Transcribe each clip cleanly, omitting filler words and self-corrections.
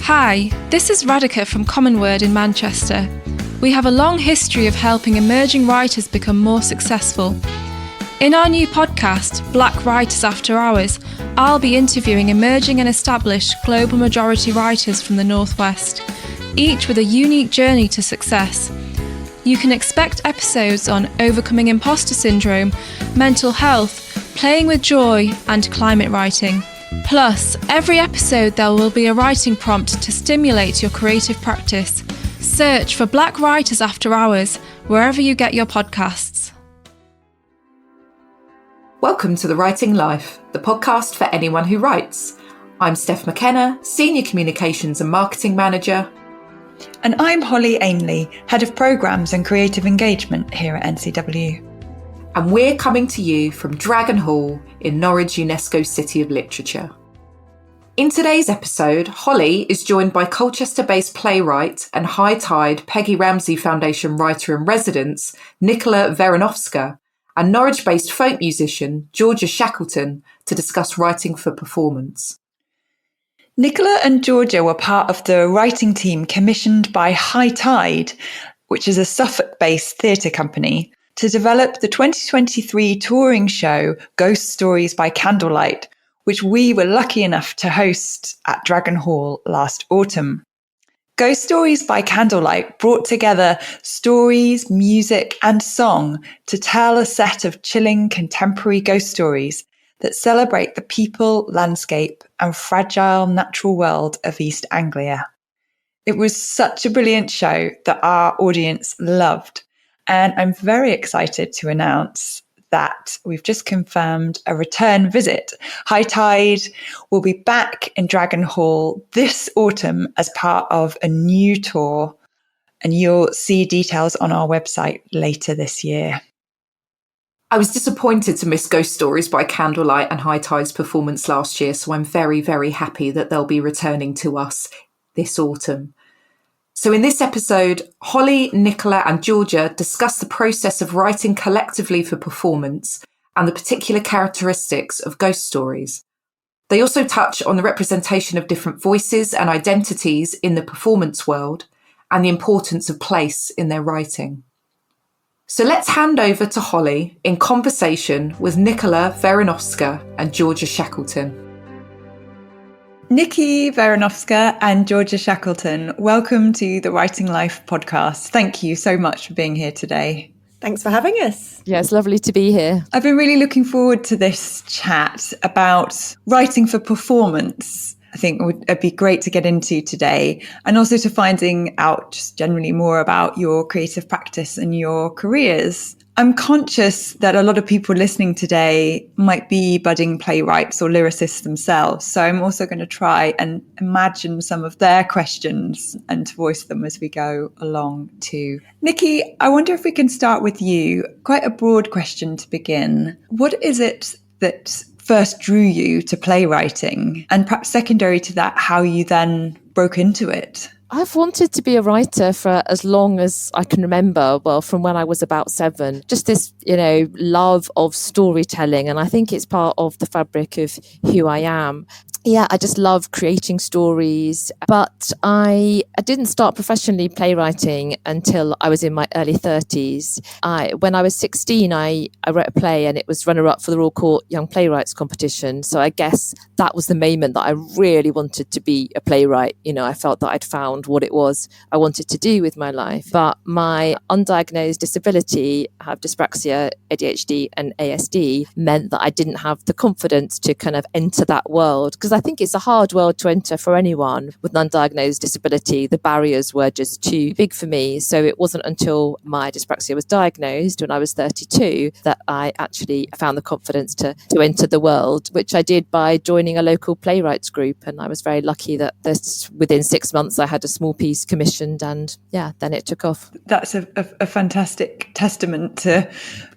Hi, this is Radhika from Common Word in Manchester. We have a long history of helping emerging writers become more successful. In our new podcast, Black Writers After Hours, I'll be interviewing emerging and established global majority writers from the Northwest, each with a unique journey to success. You can expect episodes on overcoming imposter syndrome, mental health, playing with joy, and climate writing. Plus, every episode there will be a writing prompt to stimulate your creative practice. Search for Black Writers After Hours wherever you get your podcasts. Welcome to The Writing Life, the podcast for anyone who writes. I'm Steph McKenna, Senior Communications and Marketing Manager. And I'm Holly Ainley, Head of Programmes and Creative Engagement here at NCW. And we're coming to you from Dragon Hall in Norwich, UNESCO City of Literature. In today's episode, Holly is joined by Colchester-based playwright and HighTide Peggy Ramsay Foundation writer-in-residence, Nicola Werenowska, and Norwich-based folk musician, Georgia Shackleton, to discuss writing for performance. Nicola and Georgia were part of the writing team commissioned by HighTide, which is a Suffolk-based theatre company, to develop the 2023 touring show Ghost Stories by Candlelight, which we were lucky enough to host at Dragon Hall last autumn. Ghost Stories by Candlelight brought together stories, music, and song to tell a set of chilling contemporary ghost stories that celebrate the people, landscape, and fragile natural world of East Anglia. It was such a brilliant show that our audience loved. And I'm very excited to announce that we've just confirmed a return visit. HighTide will be back in Dragon Hall this autumn as part of a new tour, and you'll see details on our website later this year. I was disappointed to miss Ghost Stories by Candlelight and HighTide's performance last year, so I'm very, very happy that they'll be returning to us this autumn. So in this episode, Holly, Nicola and Georgia discuss the process of writing collectively for performance and the particular characteristics of ghost stories. They also touch on the representation of different voices and identities in the performance world and the importance of place in their writing. So let's hand over to Holly in conversation with Nicola Werenowska and Georgia Shackleton. Nikki Werenowska and Georgia Shackleton, welcome to the Writing Life podcast. Thank you so much for being here today. Thanks for having us. Yeah, it's lovely to be here. I've been really looking forward to this chat about writing for performance. I think it'd be great to get into today, and also to finding out just generally more about your creative practice and your careers. I'm conscious that a lot of people listening today might be budding playwrights or lyricists themselves. So I'm also going to try and imagine some of their questions and to voice them as we go along too. Nikki, I wonder if we can start with you. Quite a broad question to begin. What is it that first drew you to playwriting? And perhaps secondary to that, how you then broke into it? I've wanted to be a writer for as long as I can remember, well, from when I was about 7. Just this, love of storytelling. And I think it's part of the fabric of who I am. Yeah, I just love creating stories, but I didn't start professionally playwriting until I was in my early 30s. When I was 16, I wrote a play and it was runner-up for the Royal Court Young Playwrights competition. So I guess that was the moment that I really wanted to be a playwright. I felt that I'd found what it was I wanted to do with my life. But my undiagnosed disability, I have dyspraxia, ADHD and ASD, meant that I didn't have the confidence to kind of enter that world, because I think it's a hard world to enter for anyone with an undiagnosed disability. The barriers were just too big for me. So it wasn't until my dyspraxia was diagnosed when I was 32 that I actually found the confidence to enter the world, which I did by joining a local playwrights group. And I was very lucky that within 6 months I had a small piece commissioned, and then it took off. That's a fantastic testament to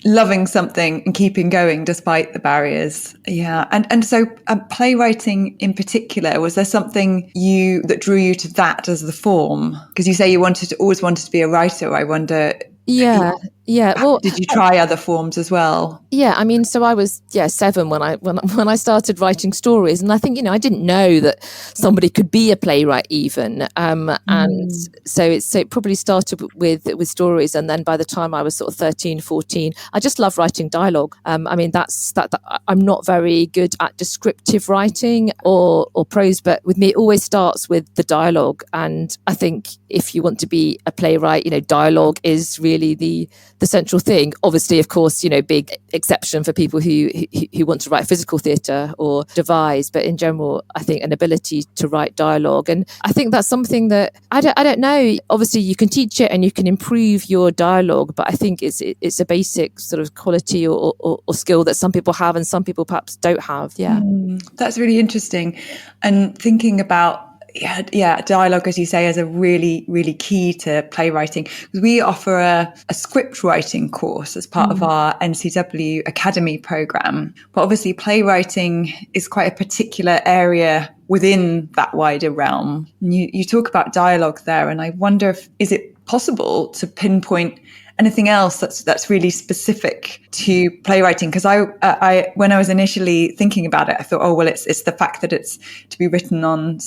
loving something and keeping going despite the barriers. Yeah. And so playwriting in particular, was there something that drew you to that as the form? Because you say you always wanted to be a writer. I wonder, Yeah. Well, did you try other forms as well? Yeah, I mean, so I was 7 when I started writing stories, and I think I didn't know that somebody could be a playwright even, and so it probably started with stories, and then by the time I was sort of 13, 14, I just love writing dialogue. I mean, that's that I'm not very good at descriptive writing or prose, but with me it always starts with the dialogue, and I think if you want to be a playwright, dialogue is really the central thing. Obviously, of course, big exception for people who want to write physical theatre or devise, but in general, I think an ability to write dialogue, and I think that's something that I don't know. Obviously, you can teach it and you can improve your dialogue, but I think it's a basic sort of quality or skill that some people have and some people perhaps don't have. Yeah, that's really interesting, and thinking about. Yeah, dialogue, as you say, is a really, really key to playwriting. We offer a script writing course as part of our NCW Academy programme. But obviously, playwriting is quite a particular area within that wider realm. You talk about dialogue there, and I wonder is it possible to pinpoint anything else that's really specific to playwriting? Because I when I was initially thinking about it, I thought, well, it's the fact that it's to be written on.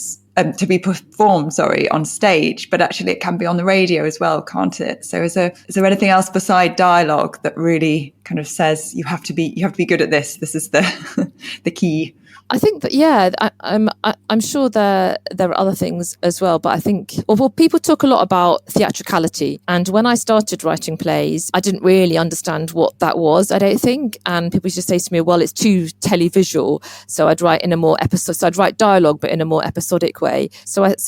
To be performed, on stage, but actually it can be on the radio as well, can't it? So is there anything else beside dialogue that really kind of says you have to be good at this? This is the the key. I think that I'm sure there are other things as well, but I think well people talk a lot about theatricality, and when I started writing plays, I didn't really understand what that was. I don't think, and people used to say to me, "Well, it's too televisual," so I'd write in a more so I'd write dialogue, but in a more episodic way.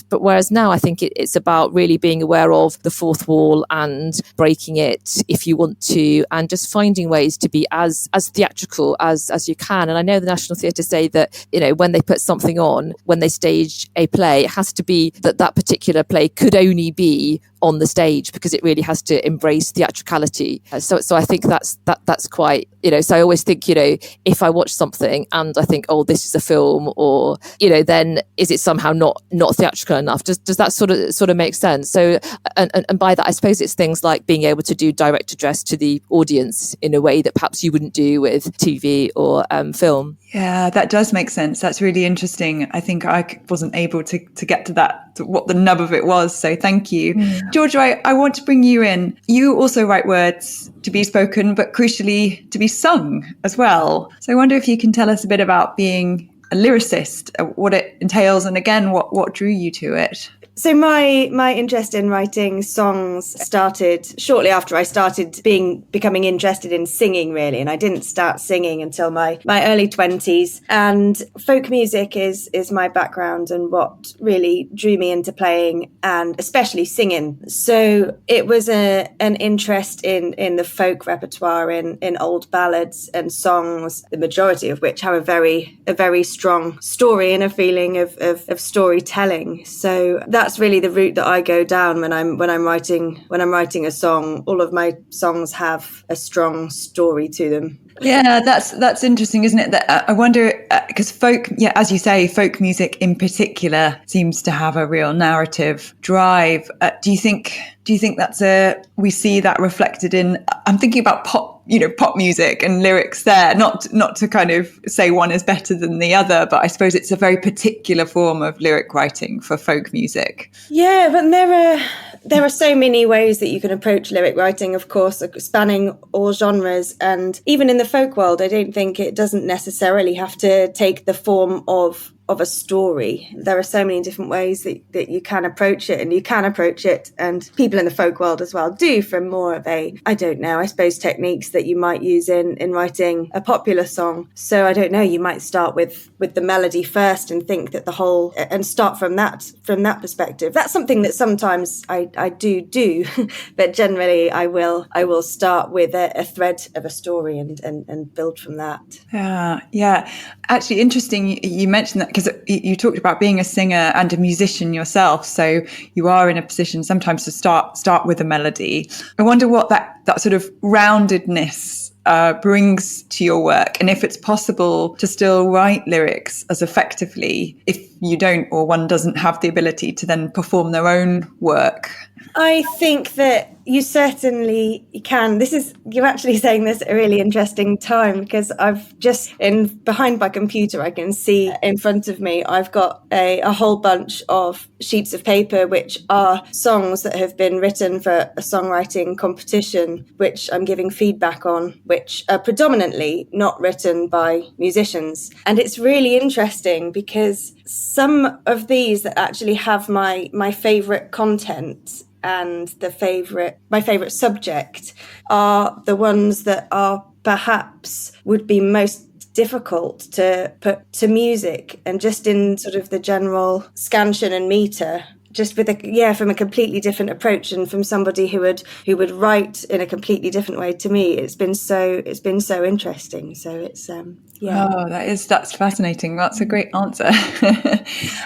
But whereas now I think it's about really being aware of the fourth wall and breaking it if you want to, and just finding ways to be as theatrical as you can. And I know the National Theatre say that when they put something on, when they stage a play, it has to be that particular play could only be on the stage because it really has to embrace theatricality. So I think that's quite, so I always think, if I watch something and I think, oh, this is a film, or, then is it somehow not theatrical enough? Does that sort of make sense? So, and by that, I suppose it's things like being able to do direct address to the audience in a way that perhaps you wouldn't do with TV or film. Yeah, that does make sense. That's really interesting. I think I wasn't able to get to that, to what the nub of it was. So thank you. Georgia, I want to bring you in. You also write words to be spoken, but crucially to be sung as well. So I wonder if you can tell us a bit about being a lyricist, what it entails, and again, what drew you to it. So my interest in writing songs started shortly after I started becoming interested in singing, really. And I didn't start singing until my early 20s. And folk music is my background and what really drew me into playing, and especially singing. So it was an interest in the folk repertoire, in old ballads and songs, the majority of which have a very strong story and a feeling of storytelling. So that's really the route that I go down when I'm writing a song. All of my songs have a strong story to them. Yeah, that's interesting, isn't it? That I wonder, because folk, as you say, folk music in particular seems to have a real narrative drive. Do you think we see that reflected in? I'm thinking about pop music and lyrics there. Not to kind of say one is better than the other, but I suppose it's a very particular form of lyric writing for folk music. Yeah, but there are so many ways that you can approach lyric writing, of course, spanning all genres. And even in the folk world, I don't think it doesn't necessarily have to take the form of a story. There are so many different ways that you can approach it, and people in the folk world as well do, from more of a, I don't know, I suppose techniques that you might use in writing a popular song. So I don't know, you might start with the melody first and think that and start from that perspective. That's something that sometimes I do, but generally I will start with a thread of a story and build from that. Yeah. Actually, interesting you mentioned that, because you talked about being a singer and a musician yourself, so you are in a position sometimes to start with a melody. I wonder what that sort of roundedness brings to your work, and if it's possible to still write lyrics as effectively if you don't, or one doesn't have the ability to then perform their own work? I think that you certainly can. You're actually saying this at a really interesting time, because I've just behind my computer, I can see in front of me, I've got a whole bunch of sheets of paper, which are songs that have been written for a songwriting competition, which I'm giving feedback on, which are predominantly not written by musicians. And it's really interesting because some of these that actually have my favourite content and my favourite subject are the ones that are perhaps would be most difficult to put to music, and just in sort of the general scansion and meter, just with from a completely different approach, and from somebody who would write in a completely different way. To me, it's been so interesting. So it's Oh, that's fascinating. That's a great answer.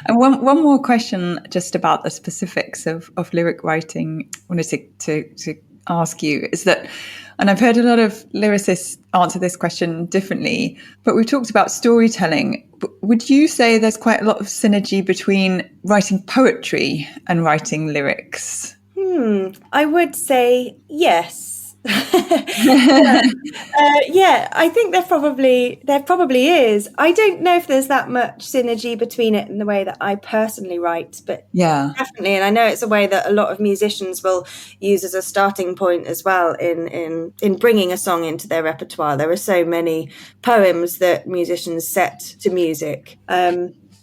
And one more question just about the specifics of lyric writing I wanted to ask you is that, and I've heard a lot of lyricists answer this question differently, but we've talked about storytelling. Would you say there's quite a lot of synergy between writing poetry and writing lyrics? I would say yes. I think there probably is. I don't know if there's that much synergy between it and the way that I personally write, but definitely. And I know it's a way that a lot of musicians will use as a starting point as well in bringing a song into their repertoire. There are so many poems that musicians set to music.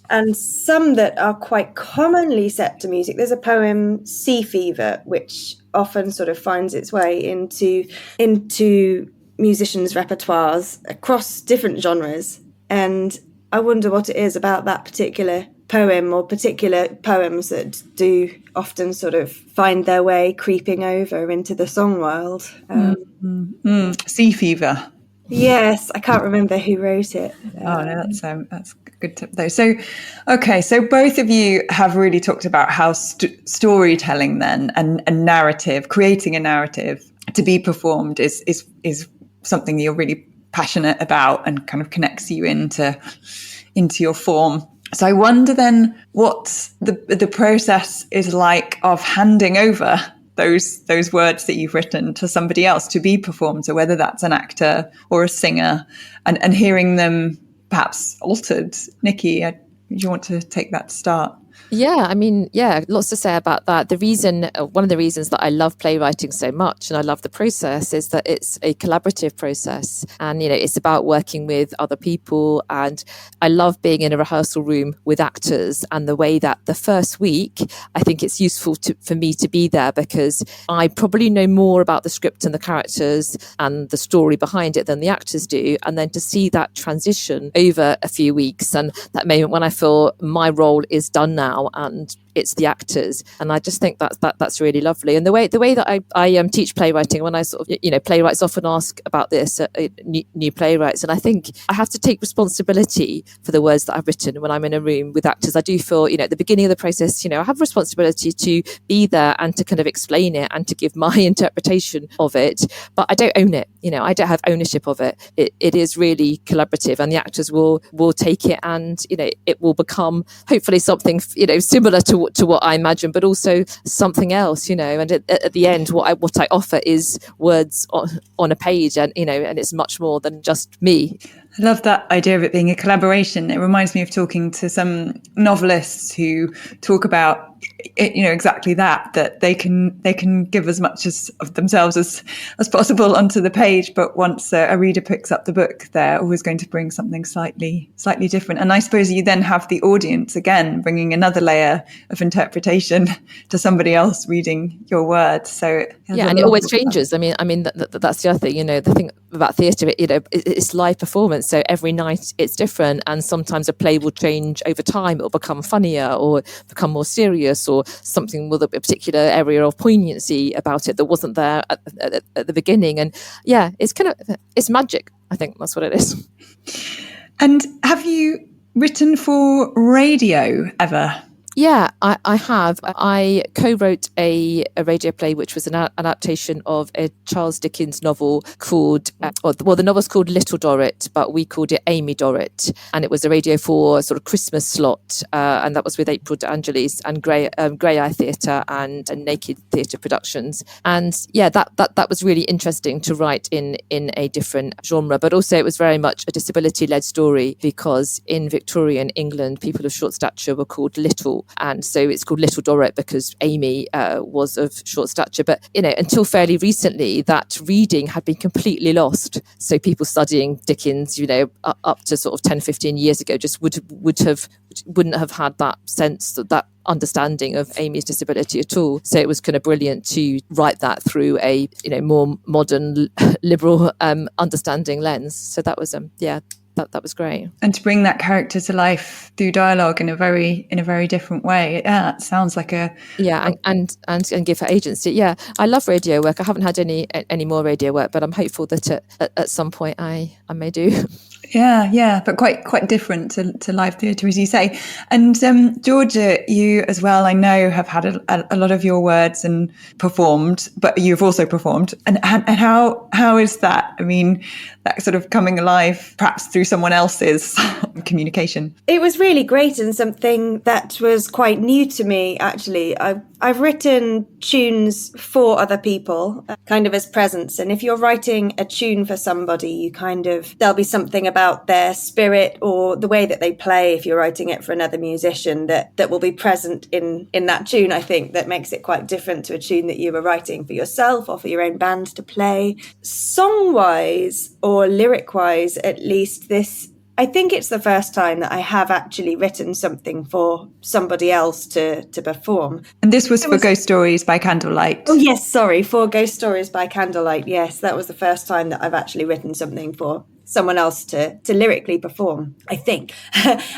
And some that are quite commonly set to music. There's a poem, Sea Fever, which often sort of finds its way into musicians' repertoires across different genres. And I wonder what it is about that particular poem, or particular poems, that do often sort of find their way creeping over into the song world. Sea Fever. Yes, I can't remember who wrote it. That's good tip though. So both of you have really talked about how storytelling then and narrative, creating a narrative to be performed is something that you're really passionate about and kind of connects you into your form. So I wonder then what the process is like of handing over those words that you've written to somebody else to be performed. So whether that's an actor or a singer, and hearing them perhaps altered. Nikki, do you want to take that to start? Yeah, I mean, lots to say about that. One of the reasons that I love playwriting so much and I love the process is that it's a collaborative process, and it's about working with other people. And I love being in a rehearsal room with actors, and the way that the first week, I think it's useful for me to be there, because I probably know more about the script and the characters and the story behind it than the actors do. And then to see that transition over a few weeks, and that moment when I feel my role is done now and it's the actors, and I just think that's really lovely. And the way that I teach playwriting, when I sort of playwrights often ask about this, new playwrights, and I think I have to take responsibility for the words that I've written when I'm in a room with actors. I do feel at the beginning of the process, I have responsibility to be there and to kind of explain it and to give my interpretation of it, but I don't own it. I don't have ownership of it. It is really collaborative, and the actors will take it, and it will become hopefully something similar to what I imagine, but also something else. And at the end, what I offer is words on a page, and and it's much more than just me. I love that idea of it being a collaboration. It reminds me of talking to some novelists who talk about exactly that they can give as much of themselves as possible onto the page, but once a reader picks up the book, they're always going to bring something slightly different. And I suppose you then have the audience again bringing another layer of interpretation to somebody else reading your words. So and it always changes. I mean that's the other thing. The thing about theatre, it's live performance, so every night it's different, and sometimes a play will change over time. It will become funnier or become more serious, or something with a particular area of poignancy about it that wasn't there at the beginning. And it's magic. I think that's what it is. And have you written for radio ever? Yeah, I have. I co-wrote a radio play, which was an adaptation of a Charles Dickens novel called, the novel's called Little Dorrit, but we called it Amy Dorrit. And it was a Radio 4 sort of Christmas slot. And that was with April De Angelis and Grey Eye Theatre and Naked Theatre Productions. And yeah, that was really interesting to write in a different genre. But also it was very much a disability-led story, because in Victorian England, people of short stature were called little. And so it's called Little Dorrit because Amy was of short stature. But, until fairly recently, that reading had been completely lost. So people studying Dickens, up to sort of 10, 15 years ago, just wouldn't have had that sense, that understanding of Amy's disability at all. So it was kind of brilliant to write that through a, more modern, liberal understanding lens. So that was, that was great. And to bring that character to life through dialogue in a very different way. Yeah, it sounds like and give her agency. Yeah, I love radio work. I haven't had any more radio work, but I'm hopeful that at some point I may do. Yeah, but quite different to live theatre, as you say. And Georgia, you as well, I know, have had a lot of your words and performed, but you've also performed. And how is that? I mean, that sort of coming alive, perhaps through someone else's communication. It was really great, and something that was quite new to me, actually. I've written tunes for other people, kind of as presents. And if you're writing a tune for somebody, there'll be something about their spirit or the way that they play, if you're writing it for another musician, that will be present in that tune, I think, that makes it quite different to a tune that you were writing for yourself or for your own band to play. Song-wise, or lyric-wise, at least, I think it's the first time that I have actually written something for somebody else to perform. And this was for Ghost Stories by Candlelight. Oh, yes, sorry, for Ghost Stories by Candlelight. Yes, that was the first time that I've actually written something for someone else to lyrically perform, I think.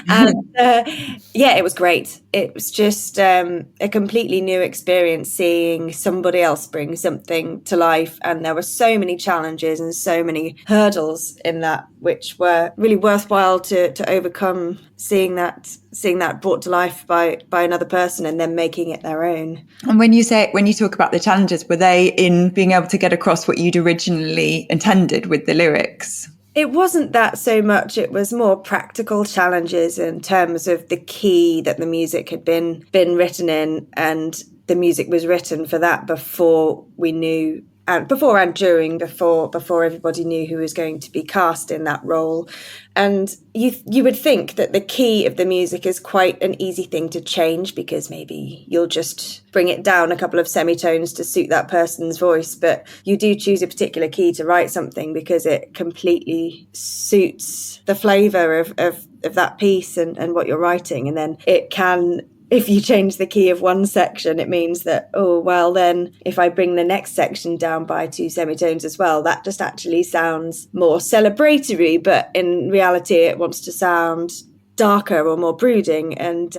And it was great. It was just a completely new experience, seeing somebody else bring something to life. And there were so many challenges and so many hurdles in that, which were really worthwhile to overcome, seeing that brought to life by another person and then making it their own. And when you talk about the challenges, were they in being able to get across what you'd originally intended with the lyrics? It wasn't that so much. It was more practical challenges in terms of the key that the music had been written in, and the music was written for that before we knew, and before and during, before everybody knew who was going to be cast in that role. And you would think that the key of the music is quite an easy thing to change, because maybe you'll just bring it down a couple of semitones to suit that person's voice. But you do choose a particular key to write something because it completely suits the flavour of that piece and what you're writing. And then it can, if you change the key of one section, it means that, then if I bring the next section down by 2 semitones as well, that just actually sounds more celebratory, but in reality it wants to sound darker or more brooding. And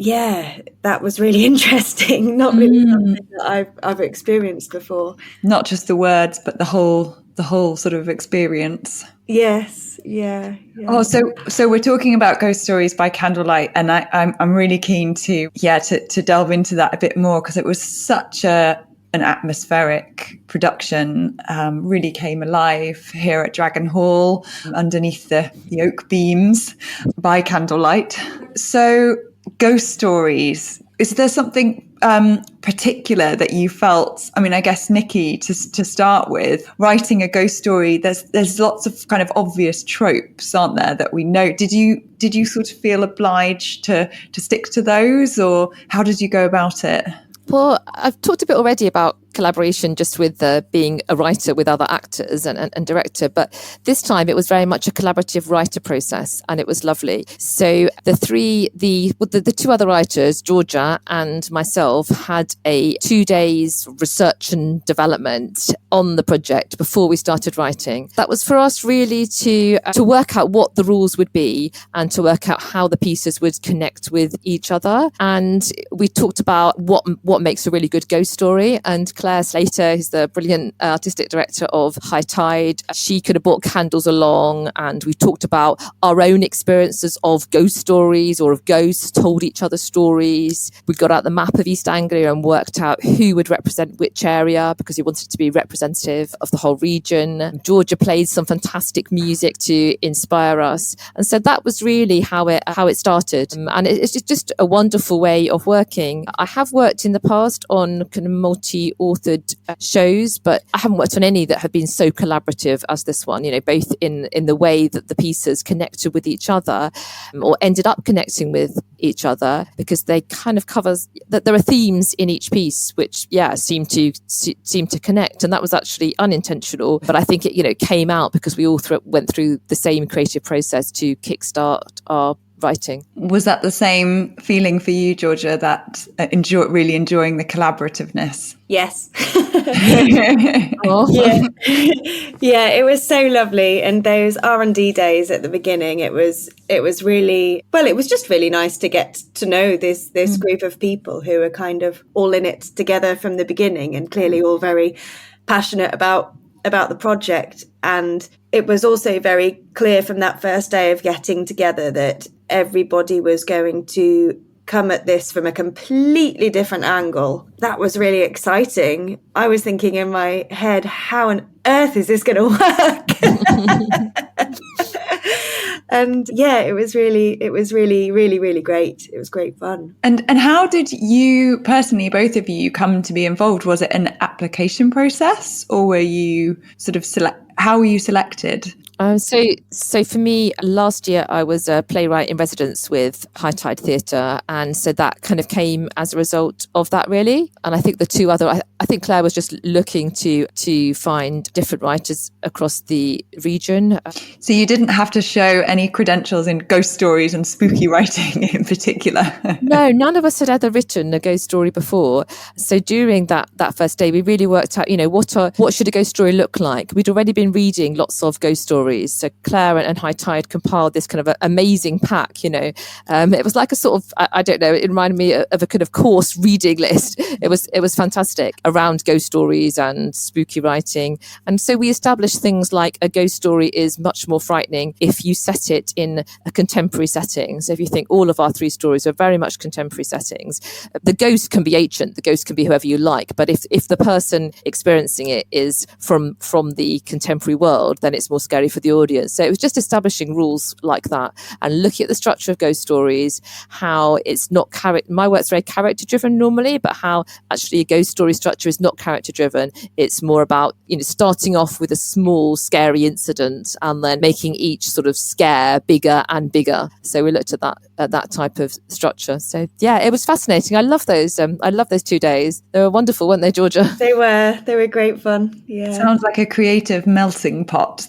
that was really interesting. Not really something that I've experienced before. Not just the words, but the whole sort of experience. Yes, yeah. Oh, so we're talking about Ghost Stories by Candlelight, and I'm really keen to delve into that a bit more, because it was such an atmospheric production. Really came alive here at Dragon Hall underneath the oak beams by Candlelight. So, Ghost Stories. Is there something particular that you felt? I mean, I guess, Nikki, to start with, writing a ghost story, there's lots of kind of obvious tropes, aren't there, that we know. Did you sort of feel obliged to stick to those, or how did you go about it? Well, I've talked a bit already about collaboration just with being a writer with other actors and director, but this time it was very much a collaborative writer process, and it was lovely. So the two other writers, Georgia and myself, had a 2 days research and development on the project before we started writing. That was for us really to work out what the rules would be and to work out how the pieces would connect with each other. And we talked about what makes a really good ghost story, and Claire Slater, who's the brilliant artistic director of HighTide. She could have brought candles along, and we talked about our own experiences of ghost stories or of ghosts, told each other stories. We got out the map of East Anglia and worked out who would represent which area, because we wanted to be representative of the whole region. Georgia played some fantastic music to inspire us. And so that was really how it started. And it's just a wonderful way of working. I have worked in the past on kind of multi-authored shows, but I haven't worked on any that have been so collaborative as this one, both in the way that the pieces connected with each other or ended up connecting with each other, because they kind of covers that there are themes in each piece which seem to connect, and that was actually unintentional, but I think it came out because we all went through the same creative process to kickstart our writing. Was that the same feeling for you, Georgia, that really enjoying the collaborativeness? Yes. Oh. Yeah, it was so lovely. And those R&D days at the beginning, it was really, well, it was just really nice to get to know this group of people who are kind of all in it together from the beginning, and clearly all very passionate about the project. And it was also very clear from that first day of getting together that everybody was going to come at this from a completely different angle. That was really exciting. I was thinking in my head, how on earth is this going to work? And it was really, really, really great. It was great fun. And how did you personally, both of you, come to be involved? Was it an application process, or were you sort of how were you selected? So for me, last year I was a playwright in residence with HighTide Theatre, and so that kind of came as a result of that, really. And I think the two other, I think Claire was just looking to find different writers across the region. So you didn't have to show any credentials in ghost stories and spooky writing in particular? No, none of us had ever written a ghost story before. So during that first day, we really worked out, what should a ghost story look like? We'd already been reading lots of ghost stories. So Claire and HighTide compiled this kind of amazing pack, it was like a sort of, I don't know, it reminded me of a kind of course reading list. It was fantastic around ghost stories and spooky writing. And so we established things like a ghost story is much more frightening if you set it in a contemporary setting. So if you think all of our three stories are very much contemporary settings, the ghost can be ancient, the ghost can be whoever you like, but if the person experiencing it is from the contemporary world, then it's more scary for the audience. So it was just establishing rules like that and looking at the structure of ghost stories, how it's not my work's very character driven normally, but how actually a ghost story structure is not character driven. It's more about starting off with a small scary incident and then making each sort of scare bigger and bigger. So we looked at that type of structure. So it was fascinating. I love those 2 days. They were wonderful, weren't they, Georgia? They were great fun. Yeah. Sounds like a creative melting pot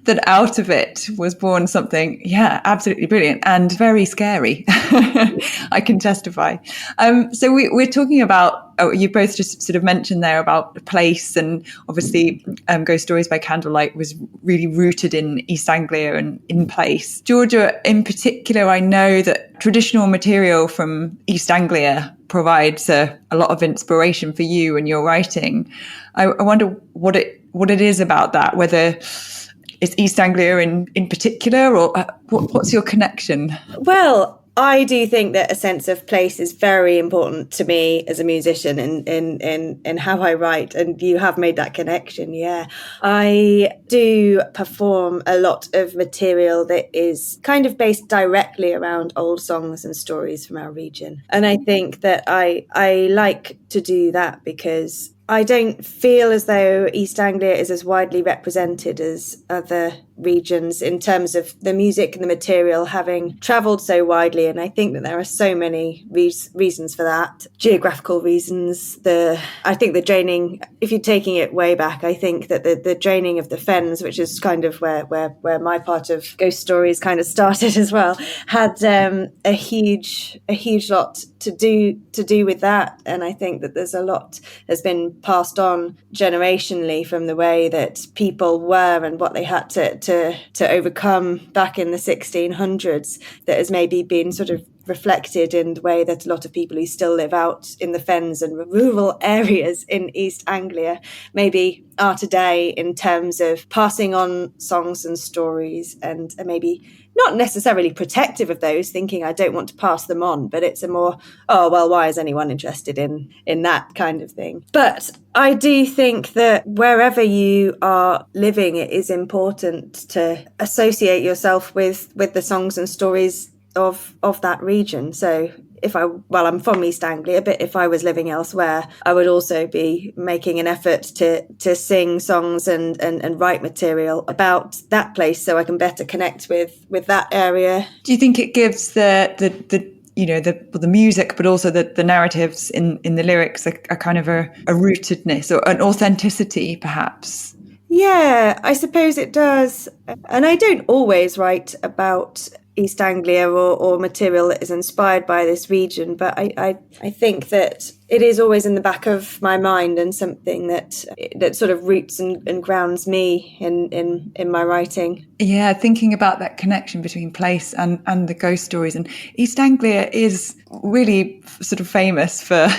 that out of it was born something, absolutely brilliant and very scary. I can testify. So we're talking about, you both just sort of mentioned there about the place, and obviously Ghost Stories by Candlelight was really rooted in East Anglia and in place. Georgia, in particular, I know that traditional material from East Anglia provides a lot of inspiration for you and your writing. I wonder what it is about that, whether it's East Anglia in particular, or what's your connection? Well, I do think that a sense of place is very important to me as a musician in how I write, and you have made that connection. Yeah, I do perform a lot of material that is kind of based directly around old songs and stories from our region, and I think that I like to do that because I don't feel as though East Anglia is as widely represented as other regions in terms of the music and the material having travelled so widely. And I think that there are so many reasons for that. Geographical reasons. I think the draining, if you're taking it way back, I think that the draining of the fens, which is kind of where my part of Ghost Stories kind of started as well, had a huge lot to do with that. And I think that there's a lot has been passed on generationally from the way that people were and what they had to overcome back in the 1600s that has maybe been sort of reflected in the way that a lot of people who still live out in the fens and rural areas in East Anglia maybe are today, in terms of passing on songs and stories, and maybe not necessarily protective of those, thinking I don't want to pass them on, but it's a more, oh, well, why is anyone interested in that kind of thing? But I do think that wherever you are living, it is important to associate yourself with the songs and stories of that region. So I'm from East Anglia, but if I was living elsewhere, I would also be making an effort to sing songs and write material about that place, so I can better connect with that area. Do you think it gives the music, but also the narratives in the lyrics a kind of a rootedness or an authenticity, perhaps? Yeah, I suppose it does. And I don't always write about East Anglia or material that is inspired by this region, but I think that it is always in the back of my mind, and something that sort of roots and grounds me in my writing. Yeah, thinking about that connection between place and the ghost stories. And East Anglia is really sort of famous for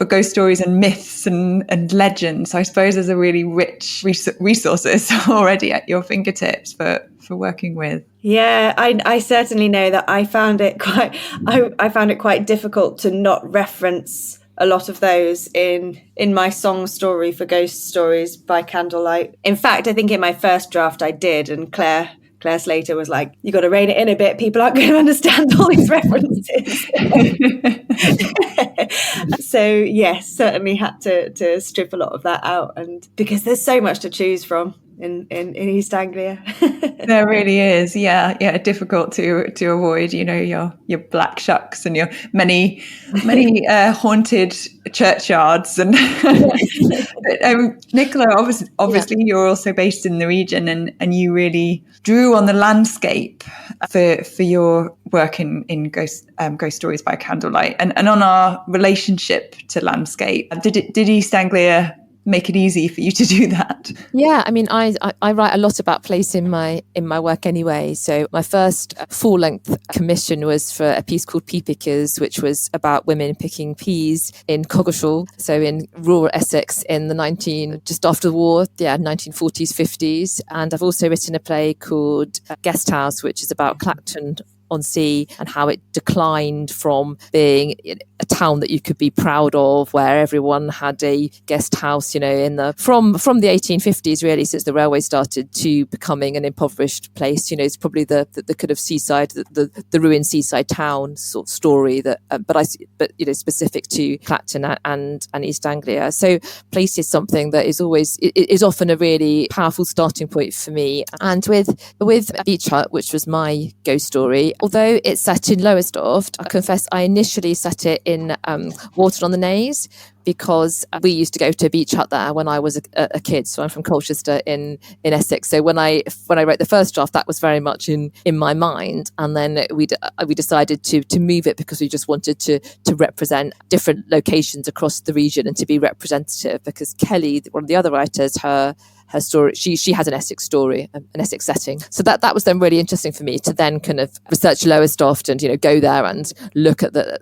ghost stories and myths and legends. So I suppose there's a really rich resources already at your fingertips for working with. Yeah, I certainly know that I found it quite difficult to not reference a lot of those in my song story for Ghost Stories by Candlelight. In fact, I think in my first draft I did, and Claire Slater was like, you got to rein it in a bit, people aren't going to understand all these references. So yes, certainly had to strip a lot of that out, and because there's so much to choose from in East Anglia. There really is, yeah, difficult to avoid, your black shucks and your many haunted churchyards. And but, Nicola, obviously you're also based in the region, and you really drew on the landscape for your work in Ghost Stories by Candlelight, and on our relationship to landscape. Did East Anglia make it easy for you to do that? Yeah, I mean, I write a lot about place in my work anyway. So my first full-length commission was for a piece called Pea Pickers, which was about women picking peas in Coggeshall, so in rural Essex in the just after the war, 1940s, 50s. And I've also written a play called Guest House, which is about Clacton on Sea and how it declined from being a town that you could be proud of, where everyone had a guest house, from the 1850s, really, since the railway started, to becoming an impoverished place. It's probably the kind of seaside, the ruined seaside town sort of story that, but specific to Clacton and East Anglia. So place is something that is often a really powerful starting point for me. And with Beach Hut, which was my ghost story, although it's set in Lowestoft, I confess I initially set it in Wharton on the Naze, because we used to go to a beach hut there when I was a kid. So I'm from Colchester in Essex. So when I wrote the first draft, that was very much in my mind. And then we decided to move it because we just wanted to represent different locations across the region and to be representative, because Kelly, one of the other writers, her story, she has an Essex story, an Essex setting. So that was then really interesting for me to then kind of research Lowestoft and go there and look at the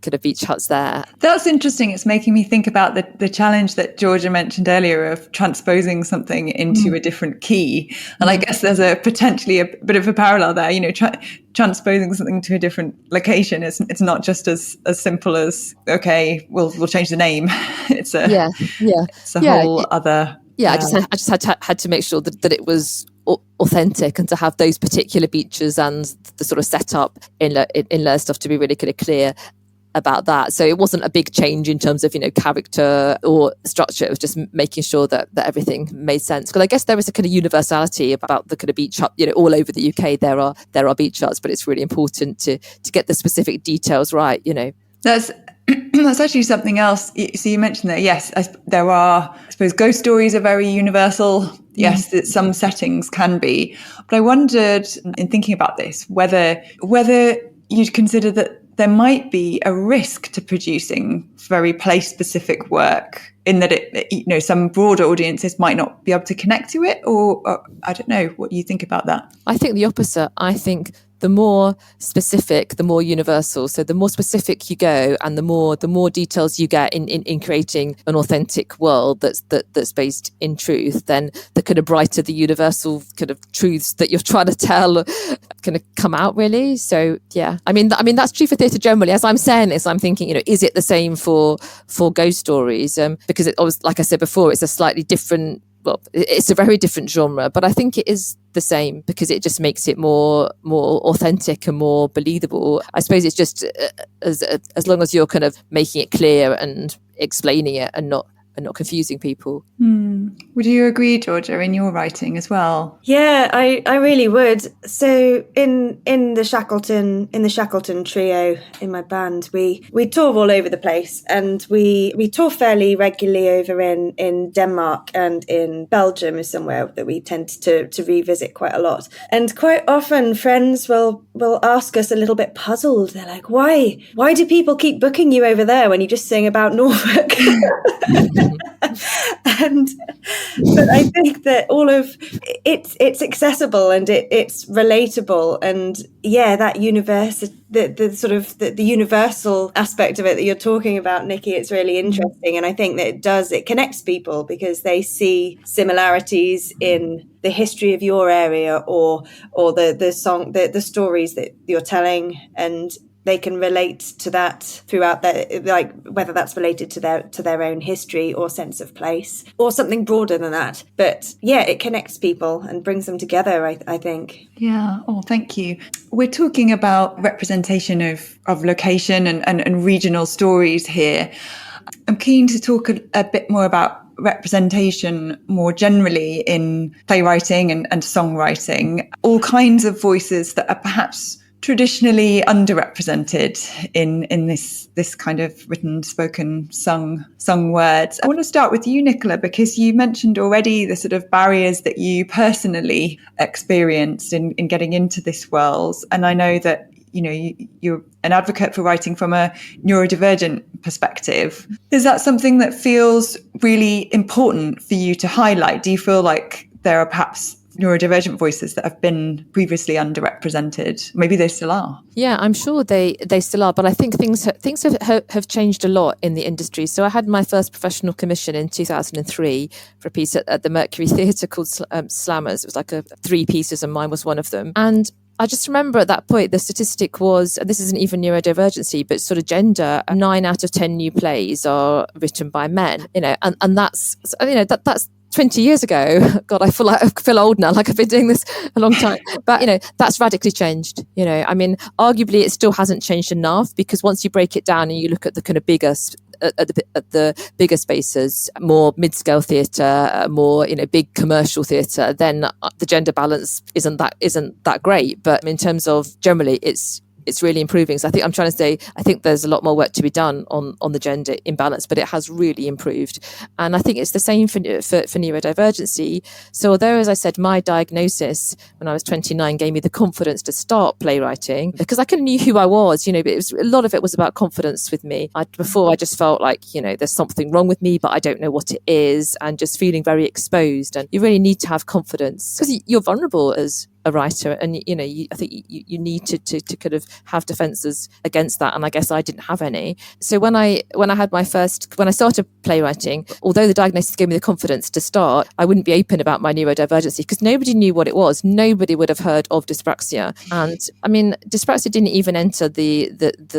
kind of beach huts there. That's interesting. It's making me think about the challenge that Georgia mentioned earlier of transposing something into a different key. And I guess there's potentially a bit of a parallel there. Transposing something to a different location. It's not just as simple as, okay, we'll change the name. It's a whole other. Yeah, I just had to make sure that it was authentic, and to have those particular beaches and the sort of setup in Lowestoft to be really kind of clear about that. So it wasn't a big change in terms of character or structure. It was just making sure that everything made sense. Because I guess there is a kind of universality about the kind of beach hut. All over the UK there are beach huts, but it's really important to get the specific details right. That's actually something else. So you mentioned that, yes, there are, I suppose, ghost stories are very universal. Yes, that some settings can be. But I wondered, in thinking about this, whether you'd consider that there might be a risk to producing very place-specific work, in that it, some broader audiences might not be able to connect to it, or I don't know what you think about that. I think the opposite. I think the more specific, the more universal. So the more specific you go, and the more details you get in creating an authentic world that's based in truth, then the kind of brighter the universal kind of truths that you're trying to tell kind of come out, really. So yeah, I mean that's true for theatre generally. As I'm saying this, I'm thinking, is it the same for ghost stories? Because it always, like I said before, it's a slightly different. Well, it's a very different genre, but I think it is the same because it just makes it more authentic and more believable. I suppose it's just as long as you're kind of making it clear and explaining it and not confusing people. Would you agree, Georgia, in your writing as well? Yeah, I really would. So in the Shackleton trio in my band, we tour all over the place, and we tour fairly regularly over in Denmark, and in Belgium is somewhere that we tend to revisit quite a lot. And quite often friends will ask us, a little bit puzzled, they're like, why do people keep booking you over there when you just sing about Norfolk? But I think that all of it's accessible and it's relatable, and yeah, that the sort of the universal aspect of it that you're talking about, Nikki, it's really interesting. And I think that it connects people because they see similarities in the history of your area or the stories that you're telling, and they can relate to that throughout like whether that's related to their own history or sense of place or something broader than that. But yeah, it connects people and brings them together, I think. Yeah. Oh, thank you. We're talking about representation of location and regional stories here. I'm keen to talk a bit more about representation more generally in playwriting and songwriting, all kinds of voices that are perhaps traditionally underrepresented in this kind of written, spoken, sung words. I want to start with you, Nicola, because you mentioned already the sort of barriers that you personally experienced in getting into this world. And I know that you're an advocate for writing from a neurodivergent perspective. Is that something that feels really important for you to highlight? Do you feel like there are perhaps neurodivergent voices that have been previously underrepresented? Maybe they still are. Yeah, I'm sure they still are, but I think things have changed a lot in the industry. So I had my first professional commission in 2003 for a piece at the Mercury Theatre called Slammers. It was like 3 pieces, and mine was one of them. And I just remember at that point, the statistic was, and this isn't even neurodivergency, but sort of gender, 9 out of 10 new plays are written by men, and that's, that's 20 years ago. God, I feel old now, like I've been doing this a long time. But, that's radically changed. I mean, arguably it still hasn't changed enough, because once you break it down and you look at the kind of bigger spaces, more mid-scale theatre, more, big commercial theatre, then the gender balance isn't that great. But in terms of generally, it's really improving. So I think I'm trying to say, I think there's a lot more work to be done on the gender imbalance, but it has really improved. And I think it's the same for neurodivergency. So although, as I said, my diagnosis when I was 29 gave me the confidence to start playwriting, because I kind of knew who I was, but a lot of it was about confidence with me. Before I just felt like, there's something wrong with me, but I don't know what it is, and just feeling very exposed. And you really need to have confidence because you're vulnerable as a writer, and I think you need to kind of have defenses against that, and I guess I didn't have any. So when I started playwriting, although the diagnosis gave me the confidence to start, I wouldn't be open about my neurodivergency because nobody knew what it was. Nobody would have heard of dyspraxia, and I mean, dyspraxia didn't even enter the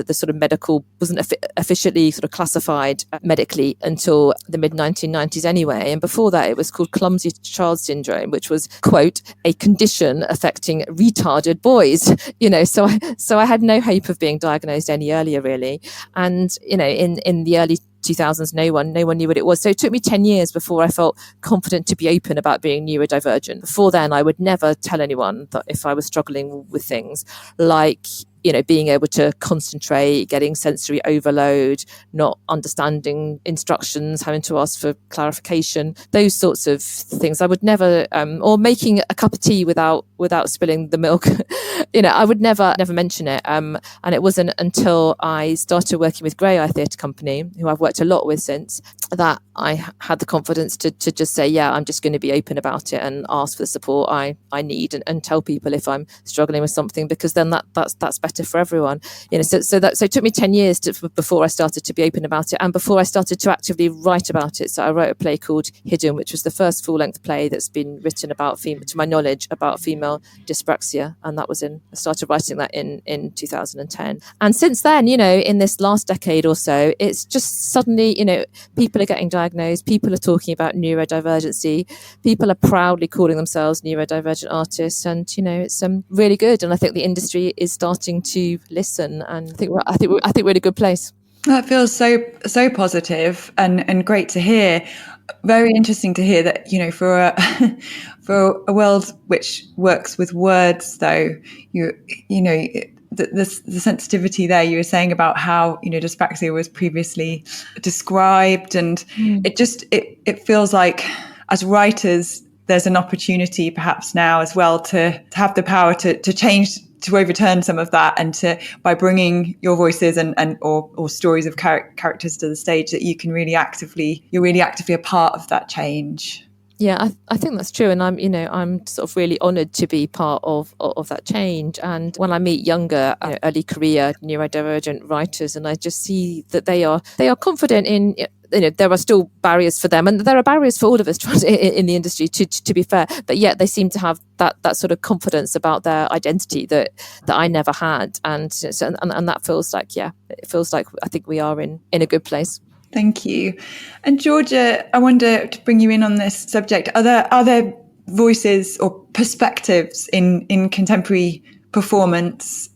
sort of medical, wasn't officially sort of classified medically until the mid 1990s anyway. And before that, it was called clumsy child syndrome, which was, quote, a condition affecting retarded boys, so I had no hope of being diagnosed any earlier, really. And in the early 2000s, no one knew what it was. So it took me 10 years before I felt confident to be open about being neurodivergent. Before then, I would never tell anyone that if I was struggling with things like being able to concentrate, getting sensory overload, not understanding instructions, having to ask for clarification, those sorts of things. I would never, or making a cup of tea without spilling the milk, I would never mention it. And it wasn't until I started working with Grey Eye Theatre Company, who I've worked a lot with since, that I had the confidence to just say, yeah, I'm just going to be open about it and ask for the support I need, and tell people if I'm struggling with something, because then that's better for everyone. So it took me 10 years before I started to be open about it, and before I started to actively write about it. So I wrote a play called Hidden, which was the first full-length play that's been written about, to my knowledge, about female dyspraxia, and I started writing that in 2010. And since then, in this last decade or so, it's just suddenly, people are getting diagnosed, people are talking about neurodivergency, people are proudly calling themselves neurodivergent artists, and it's really good. And I think the industry is starting to listen, and I think we're in a good place. That feels so positive and great to hear. Very interesting to hear that, for a world which works with words, though, the sensitivity there you were saying about how dyspraxia was previously described, and it feels like as writers there's an opportunity perhaps now as well to have the power to change, to overturn some of that, and by bringing your voices or stories of characters to the stage, that you're really actively a part of that change. Yeah, I think that's true, and I'm sort of really honoured to be part of that change. And when I meet younger, early career neurodivergent writers, and I just see that they are confident in. There are still barriers for them, and there are barriers for all of us in the industry, to be fair. But yet they seem to have that sort of confidence about their identity that I never had, and that feels like I think we are in a good place. Thank you. And Georgia, I wonder, to bring you in on this subject, are there voices or perspectives in contemporary performance,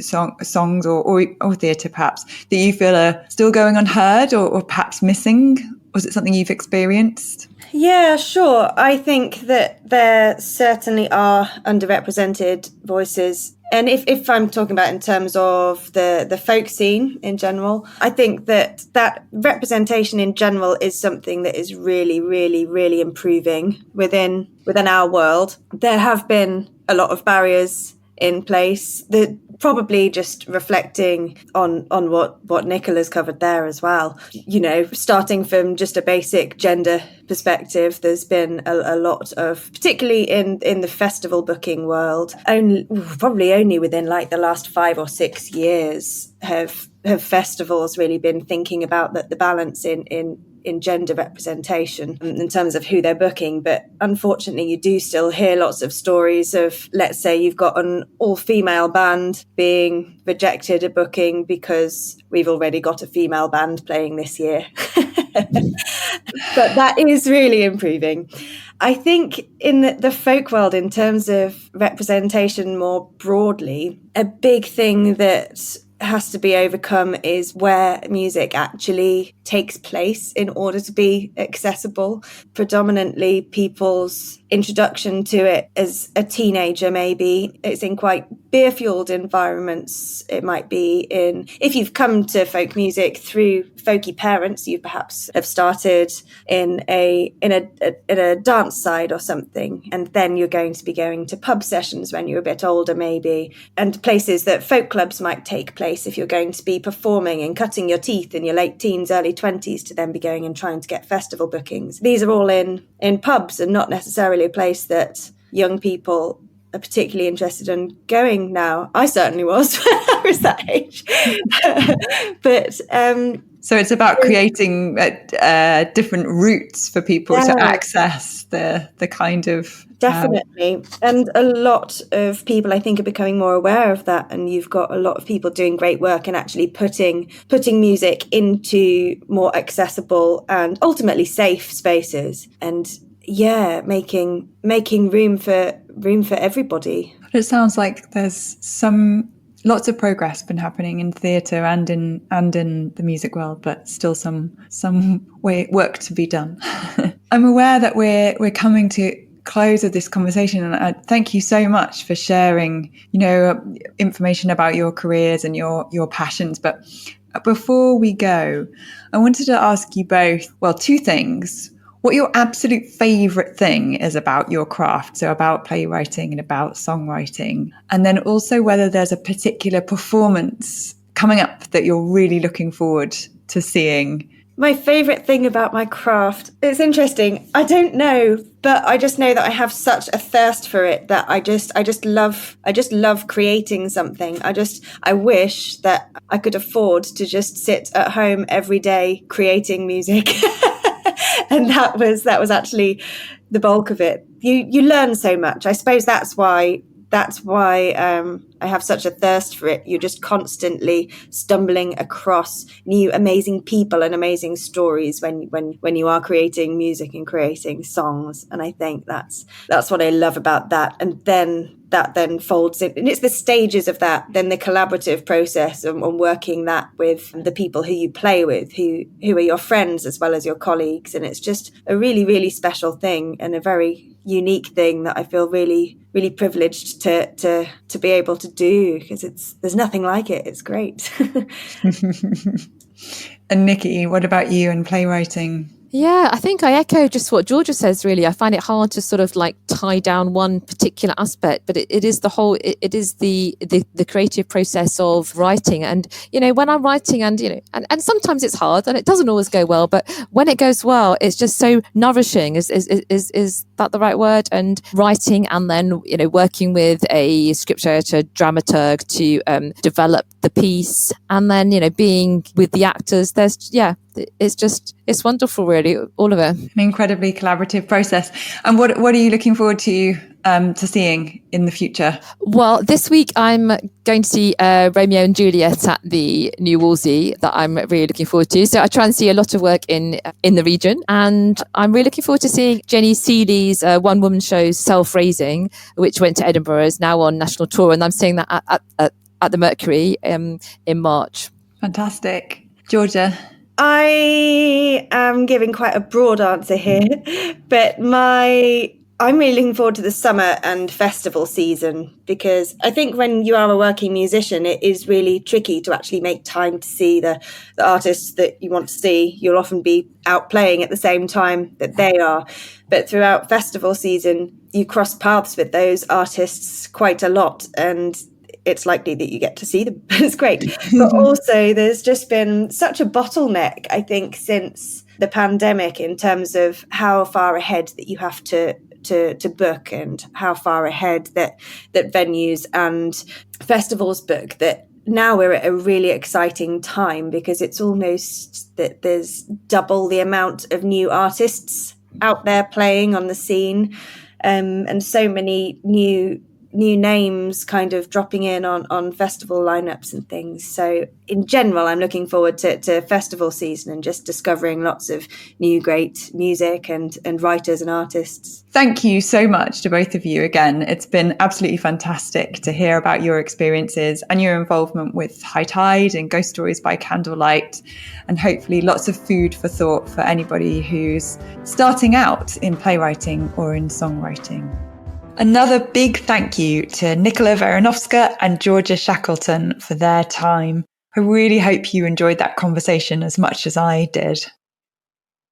songs or theatre perhaps, that you feel are still going unheard or perhaps missing? Was it something you've experienced? Yeah, sure. I think that there certainly are underrepresented voices. And if I'm talking about in terms of the folk scene in general, I think that representation in general is something that is really, really, really improving within our world. There have been a lot of barriers in place, that probably just reflecting on what Nicola's covered there as well. Starting from just a basic gender perspective, there's been a lot of, particularly in the festival booking world, probably only within like the last 5 or 6 years have festivals really been thinking about the balance in gender representation in terms of who they're booking. But unfortunately, you do still hear lots of stories of, let's say you've got an all-female band being rejected a booking because we've already got a female band playing this year. But that is really improving. I think in the folk world, in terms of representation more broadly, a big thing that has to be overcome is where music actually takes place in order to be accessible. Predominantly, people's introduction to it as a teenager, maybe it's in quite beer-fueled environments. It might be if you've come to folk music through folky parents, you perhaps have started in a dance side or something, and then you're going to be going to pub sessions when you're a bit older, maybe, and places that folk clubs might take place if you're going to be performing and cutting your teeth in your late teens, early 20s, to then be going and trying to get festival bookings. These are all in pubs, and not necessarily a place that young people are particularly interested in going now. I certainly was when I was that age. But so it's about creating different routes for people to access the kind of... Definitely. And a lot of people, I think, are becoming more aware of that. And you've got a lot of people doing great work and actually putting music into more accessible and ultimately safe spaces. And making room for everybody. It sounds like there's lots of progress been happening in theatre and in the music world, but still some work to be done. I'm aware that we're coming to close of this conversation, and I thank you so much for sharing, information about your careers and your passions. But before we go, I wanted to ask you both, two things. What your absolute favourite thing is about your craft, so about playwriting and about songwriting, and then also whether there's a particular performance coming up that you're really looking forward to seeing. My favourite thing about my craft, it's interesting. I don't know, but I just know that I have such a thirst for it that I just love creating something. I wish that I could afford to just sit at home every day creating music. And that was actually the bulk of it. You learn so much. I suppose that's why I have such a thirst for it. You're just constantly stumbling across new amazing people and amazing stories when you are creating music and creating songs. And I think that's what I love about that. And then that then folds in, and it's the stages of that, then the collaborative process and working that with the people who you play with, who are your friends as well as your colleagues. And it's just a really, really special thing and a very unique thing that I feel really, really privileged to be able to do, because there's nothing like it. It's great. And Nikki, what about you and playwriting? Yeah, I think I echo just what Georgia says, really. I find it hard to sort of like tie down one particular aspect, but it is the whole, it is the creative process of writing. And, when I'm writing and sometimes it's hard and it doesn't always go well, but when it goes well, it's just so nourishing. Is that the right word? And writing and then, working with a scriptwriter, dramaturg to develop the piece, and then, being with the actors, it's wonderful, really, all of it. An incredibly collaborative process. And what are you looking forward to seeing in the future? Well, this week I'm going to see Romeo and Juliet at the New Wolsey that I'm really looking forward to. So I try and see a lot of work in the region, and I'm really looking forward to seeing Jenny Seeley's one-woman show Self-Raising, which went to Edinburgh, is now on national tour, and I'm seeing that at the Mercury in March. Fantastic. Georgia? I am giving quite a broad answer here, but I'm really looking forward to the summer and festival season, because I think when you are a working musician, it is really tricky to actually make time to see the artists that you want to see. You'll often be out playing at the same time that they are. But throughout festival season, you cross paths with those artists quite a lot, and it's likely that you get to see them. It's great. But also there's just been such a bottleneck, I think, since the pandemic in terms of how far ahead that you have to book, and how far ahead that venues and festivals book, that now we're at a really exciting time, because it's almost that there's double the amount of new artists out there playing on the scene, and so many new names kind of dropping in on festival lineups and things. So in general, I'm looking forward to festival season and just discovering lots of new great music and writers and artists. Thank you so much to both of you again. It's been absolutely fantastic to hear about your experiences and your involvement with HighTide and Ghost Stories by Candlelight, and hopefully lots of food for thought for anybody who's starting out in playwriting or in songwriting. Another big thank you to Nicola Werenowska and Georgia Shackleton for their time. I really hope you enjoyed that conversation as much as I did.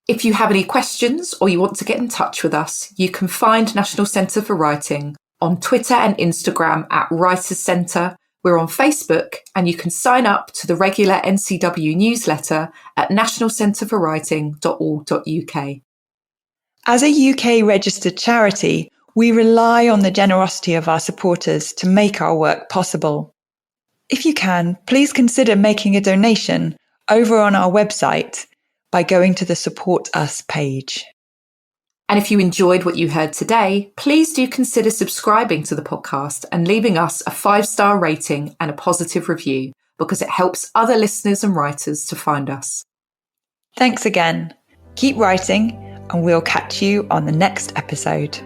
If you have any questions or you want to get in touch with us, you can find National Centre for Writing on Twitter and Instagram at Writers Centre. We're on Facebook, and you can sign up to the regular NCW newsletter at nationalcentreforwriting.org.uk. As a UK registered charity, we rely on the generosity of our supporters to make our work possible. If you can, please consider making a donation over on our website by going to the Support Us page. And if you enjoyed what you heard today, please do consider subscribing to the podcast and leaving us a 5-star rating and a positive review, because it helps other listeners and writers to find us. Thanks again. Keep writing, and we'll catch you on the next episode.